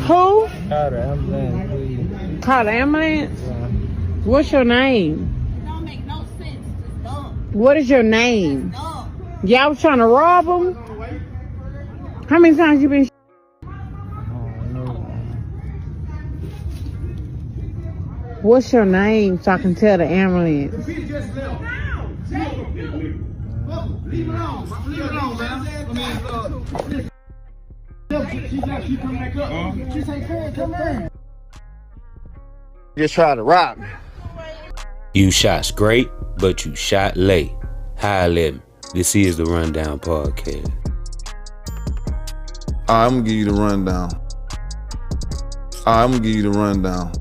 Who? Call the ambulance, please. Call the ambulance? Yeah. What's your name? It don't make no sense. It's dumb. What is your name? It's dumb. Y'all was trying to rob him? How many times you been? What's your name so I can tell the ambulance? Leave it alone. Leave it alone, man. She come back up. She say, come here. Just try to rob me. You shot straight, but you shot late. Hi, Lim. This is the Rundown Podcast. I'm gonna give you the rundown. I'm gonna give you the rundown.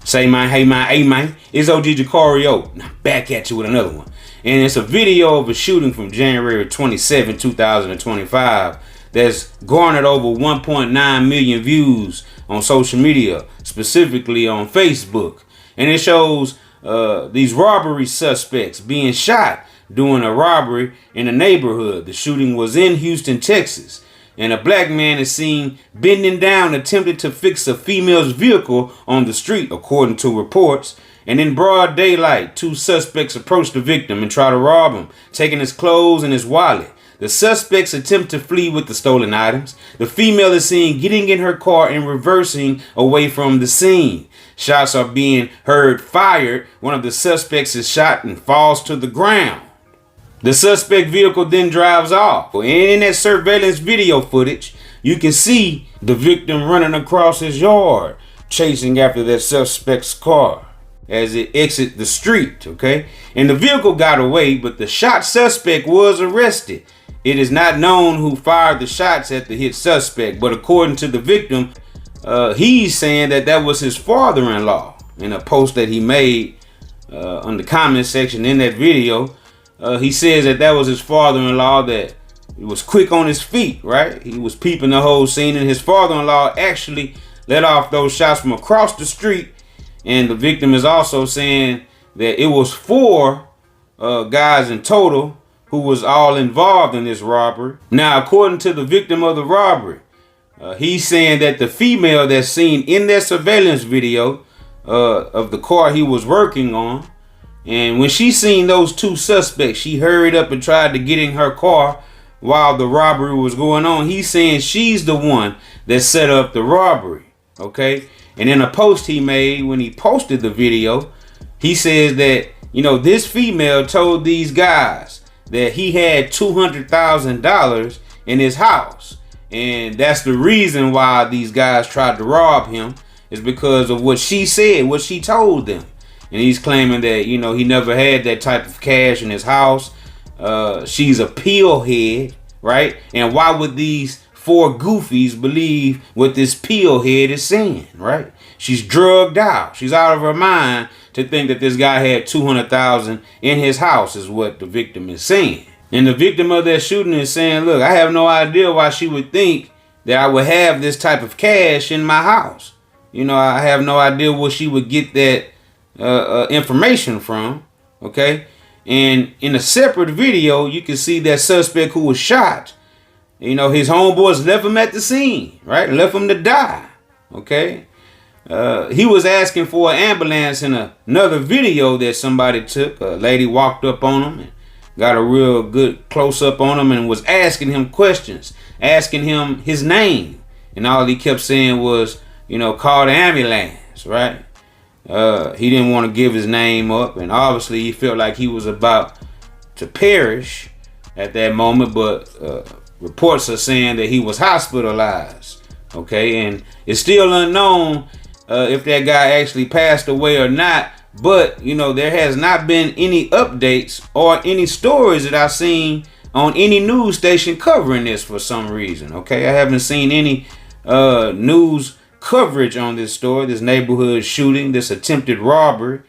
Say man, hey man, hey man, it's OG Jucario. Now back at you with another one. And it's a video of a shooting from January 27, 2025 that's garnered over 1.9 million views on social media, specifically on Facebook. And it shows these robbery suspects being shot during a robbery in a neighborhood. The shooting was in Houston, Texas. And a black man is seen bending down, attempting to fix a female's vehicle on the street, according to reports. And in broad daylight, two suspects approach the victim and try to rob him, taking his clothes and his wallet. The suspects attempt to flee with the stolen items. The female is seen getting in her car and reversing away from the scene. Shots are being heard fired. One of the suspects is shot and falls to the ground. The suspect vehicle then drives off. And in that surveillance video footage, you can see the victim running across his yard, chasing after that suspect's car as it exits the street, okay? And the vehicle got away, but the shot suspect was arrested. It is not known who fired the shots at the hit suspect, but according to the victim, he's saying that that was his father-in-law. In a post that he made on the comment section in that video, he says that that was his father-in-law, that he was quick on his feet, right? He was peeping the whole scene, and his father-in-law actually let off those shots from across the street. And the victim is also saying that it was 4 guys in total who was all involved in this robbery. Now, according to the victim of the robbery, he's saying that the female that's seen in that surveillance video of the car he was working on, and when she seen those two suspects, she hurried up and tried to get in her car while the robbery was going on. He's saying she's the one that set up the robbery, okay? And in a post he made when he posted the video, he says that, you know, this female told these guys that he had $200,000 in his house. And that's the reason why these guys tried to rob him, is because of what she said, what she told them. And he's claiming that, you know, he never had that type of cash in his house. She's a pill head, right? And why would these 4 goofies believe what this pill head is saying, right? She's drugged out. She's out of her mind to think that this guy had $200,000 in his house, is what the victim is saying. And the victim of that shooting is saying, look, I have no idea why she would think that I would have this type of cash in my house. You know, I have no idea where she would get that information from, okay? And in a separate video, you can see that suspect who was shot. You know, his homeboys left him at the scene, right? Left him to die, okay? He was asking for an ambulance in another video that somebody took. A lady walked up on him and got a real good close-up on him and was asking him questions, asking him his name. And all he kept saying was, you know, call the ambulance, right? He didn't want to give his name up, and obviously he felt like he was about to perish at that moment, but reports are saying that he was hospitalized. Okay, and it's still unknown if that guy actually passed away or not, but you know, there has not been any updates or any stories that I've seen on any news station covering this for some reason. Okay, I haven't seen any news coverage on this story, this neighborhood shooting, this attempted robbery.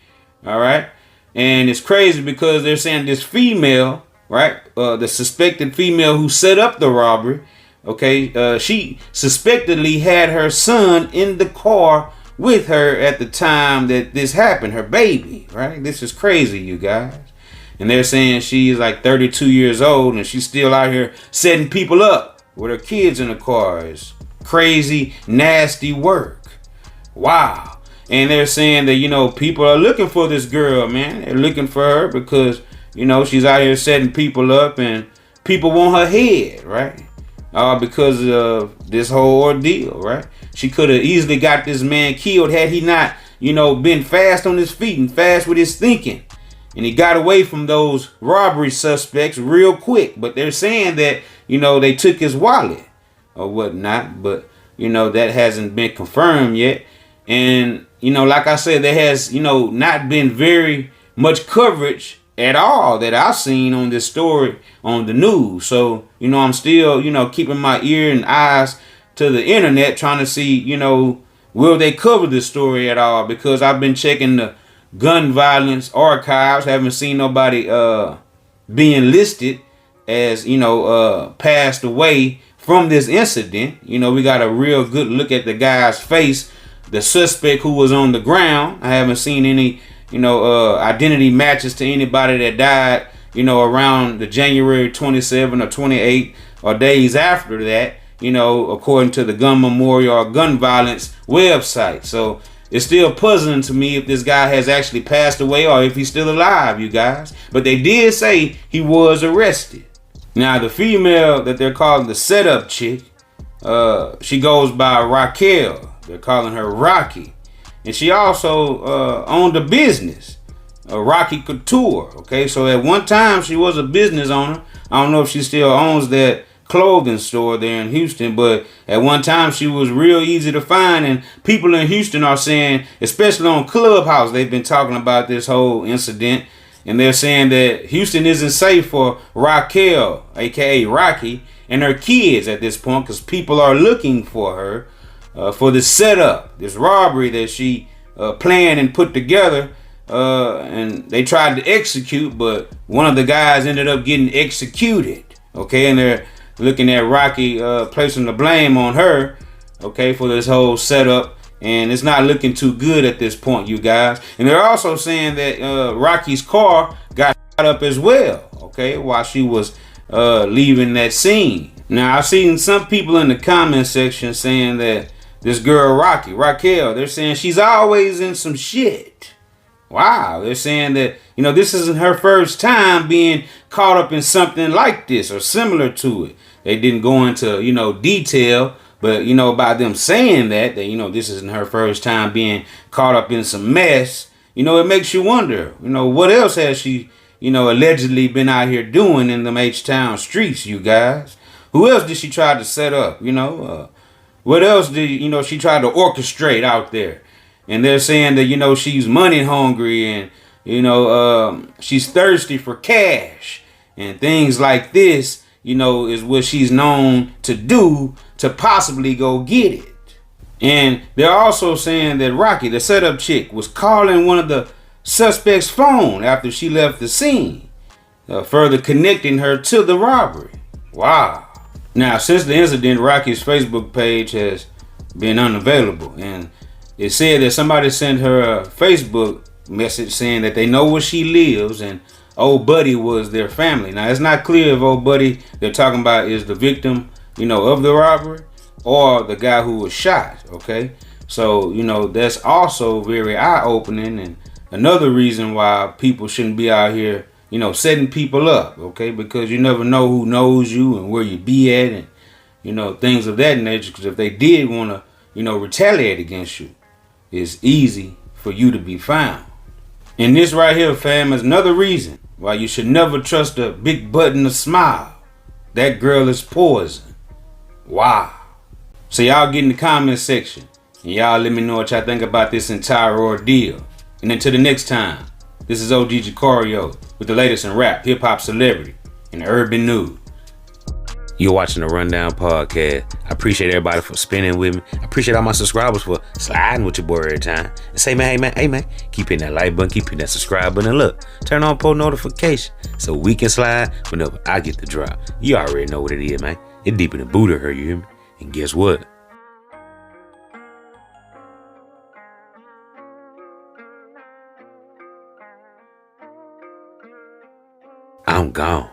All right, and it's crazy because they're saying this female, right, the suspected female who set up the robbery, okay, she suspectedly had her son in the car with her at the time that this happened, her baby, right? This is crazy, you guys. And they're saying she's like 32 years old and she's still out here setting people up with her kids in the car. It's crazy, nasty work. Wow. And they're saying that, you know, people are looking for this girl, man. They're looking for her because, you know, she's out here setting people up and people want her head, right? Because of this whole ordeal, right? She could have easily got this man killed had he not, you know, been fast on his feet and fast with his thinking. And he got away from those robbery suspects real quick. But they're saying that, you know, they took his wallet or whatnot. But, you know, that hasn't been confirmed yet. And, you know, like I said, there has, you know, not been very much coverage at all that I've seen on this story on the news. So, you know, I'm still, you know, keeping my ear and eyes to the internet trying to see, you know, will they cover this story at all? Because I've been checking the gun violence archives, haven't seen nobody being listed as, you know, passed away from this incident. You know, we got a real good look at the guy's face, the suspect who was on the ground. I haven't seen any, you know, identity matches to anybody that died, you know, around the January 27 or 28 or days after that, you know, according to the Gun Memorial or Gun Violence website. So it's still puzzling to me if this guy has actually passed away or if he's still alive, you guys. But they did say he was arrested. Now, the female that they're calling the setup chick, she goes by Raquel. They're calling her Rocky. And she also owned a business, Rocky Couture. Okay, so at one time she was a business owner. I don't know if she still owns that clothing store there in Houston, but at one time she was real easy to find. And people in Houston are saying, especially on Clubhouse, they've been talking about this whole incident. And they're saying that Houston isn't safe for Raquel, aka Rocky, and her kids at this point because people are looking for her. For the setup, this robbery that she planned and put together, and they tried to execute, but one of the guys ended up getting executed. Okay, and they're looking at Rocky placing the blame on her, okay, for this whole setup, and it's not looking too good at this point, you guys. And they're also saying that Rocky's car got shot up as well, okay, while she was leaving that scene. Now, I've seen some people in the comment section saying that this girl Raquel, they're saying she's always in some shit. Wow, they're saying that, you know, this isn't her first time being caught up in something like this or similar to it. They didn't go into, you know, detail, but, you know, by them saying that, you know, this isn't her first time being caught up in some mess, you know, it makes you wonder, you know, what else has she, you know, allegedly been out here doing in them H-Town streets, you guys? Who else did she try to set up, you know? What else did, you know, she tried to orchestrate out there? And they're saying that, you know, she's money hungry and, you know, she's thirsty for cash and things like this, you know, is what she's known to do to possibly go get it. And they're also saying that Rocky, the setup chick, was calling one of the suspect's phone after she left the scene, further connecting her to the robbery. Wow. Now, since the incident, Rocky's Facebook page has been unavailable, and it said that somebody sent her a Facebook message saying that they know where she lives and old buddy was their family. Now, it's not clear if old buddy they're talking about is the victim, you know, of the robbery or the guy who was shot, okay? So, you know, that's also very eye-opening and another reason why people shouldn't be out here, you know, setting people up, okay? Because you never know who knows you and where you be at and, you know, things of that nature. Because if they did want to, you know, retaliate against you, it's easy for you to be found. And this right here, fam, is another reason why you should never trust a big button to smile. That girl is poison. Wow. So y'all get in the comment section and y'all let me know what y'all think about this entire ordeal. And until the next time, this is OG Jucario with the latest in rap, hip hop, celebrity, and urban news. You're watching the Rundown Podcast. I appreciate everybody for spinning with me. I appreciate all my subscribers for sliding with your boy every time. And say, man, hey man, keep hitting that like button, keep hitting that subscribe button, and look, turn on post notification so we can slide whenever I get the drop. You already know what it is, man. It's deeper than Buddha, her, you hear me? And guess what? I'm gone.